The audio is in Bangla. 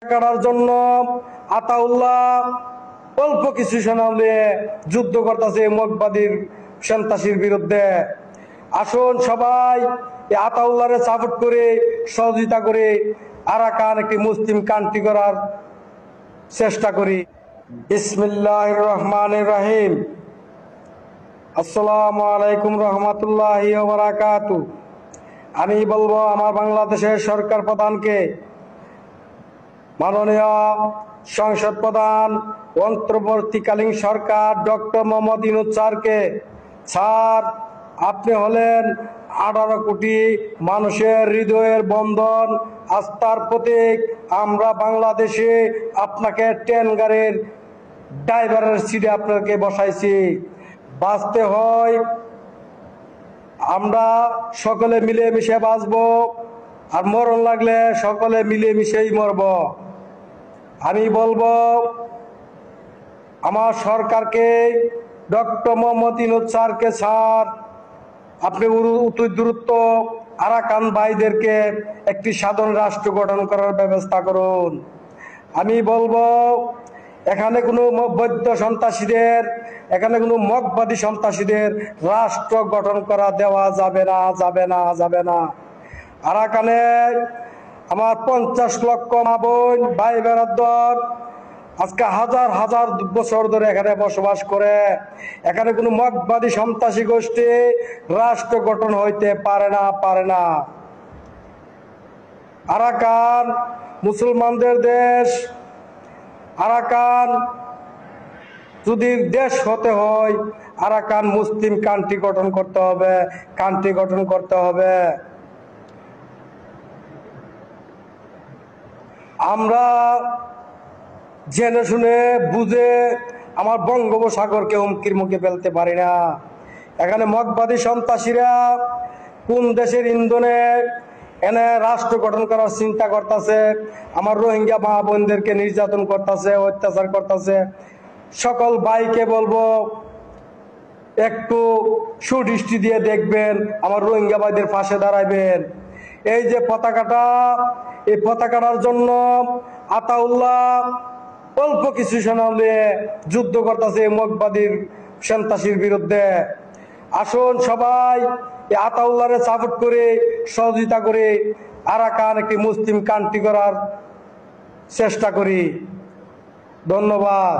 করার জন্য আতাউল্লাহ অল্প কিছু সেনা নিয়ে যুদ্ধ করতেছে মগবাদীর সন্ত্রাসীর বিরুদ্ধে। আসুন সবাই আতাউল্লাহরে সাপোর্ট করে সহযোগিতা করে আরাকান একটি মুসলিম কান্ট্রি করার চেষ্টা করি। বিসমিল্লাহির রহমানির রহিম। আসসালামু আলাইকুম রহমতুল্লাহি ওয়া বারাকাতুহু। আমি বলবো আমার বাংলাদেশের সরকার প্রধানকে, মাননীয় সংসদ প্রধান অন্তর্বর্তীকালীন সরকার ডক্টর মোহাম্মদ ইউনূস স্যারকে, স্যার আপনি হলেন 18 কোটি মানুষের হৃদয়ের বন্ধন, আস্থার প্রতীক। আমরা বাংলাদেশে আপনাকে ট্রেন গাড়ির ড্রাইভারের সিটে আপনাকে বসাইছি। বাঁচতে হয় আমরা সকলে মিলেমিশে বাঁচবো, আর মরণ লাগলে সকলে মিলেমিশেই মরব। আমি বলবো আমার সরকারকে, ডক্টর মোহাম্মদ ইউনূস স্যারকে, স্যার আপনি অতি দ্রুত আরাকান ভাইদেরকে একটি সাধারণ রাষ্ট্র গঠন করার ব্যবস্থা করুন। আমি বলবো এখানে কোনো বৌদ্ধ সন্ত্রাসীদের, এখানে কোনো মগবাদী সন্ত্রাসীদের রাষ্ট্র গঠন করা দেওয়া যাবে না, যাবে না, যাবে না। আরাকানে আমার 50 লক্ষ মা বোন ভাই বেরাদর আজকে হাজার হাজার বছর ধরে এখানে বসবাস করে। এখানে কোনো মগবাদী সন্ত্রাসী গোষ্ঠী রাষ্ট্র গঠন হইতে পারে না, পারে না। আরাকান মুসলমানদের দেশ। আরাকান যদি দেশ হতে হয় আরাকান মুসলিম কান্ট্রি গঠন করতে হবে, কান্ট্রি গঠন করতে হবে। আমরা জেনে শুনে বুঝে আমার বঙ্গোপসাগরকে হুমকির মুখে ফেলতে পারি না। এখানে মগবাদী সন্ত্রাসীরা কোন দেশের ইন্ধনে এনে রাষ্ট্র গঠন করার চিন্তা করতেছে, আমার রোহিঙ্গা মা বোনদেরকে নির্যাতন করতেছে, অত্যাচার করতেছে। সকল ভাইকে বলবো একটু সুদৃষ্টি দিয়ে দেখবেন, আমার রোহিঙ্গা ভাইদের পাশে দাঁড়াইবেন। এই যে পতাকাটা, এই পতাকাটার জন্য আতাউল্লাহ অল্প কিছু সেনা নিয়ে যুদ্ধ করতেছে মগবাদীর সন্ত্রাসীর বিরুদ্ধে। আসুন সবাই আতাউল্লাহরে সাপোর্ট করে সহযোগিতা করে আরাকান একটি মুসলিম কান্ট্রি করার চেষ্টা করি। ধন্যবাদ।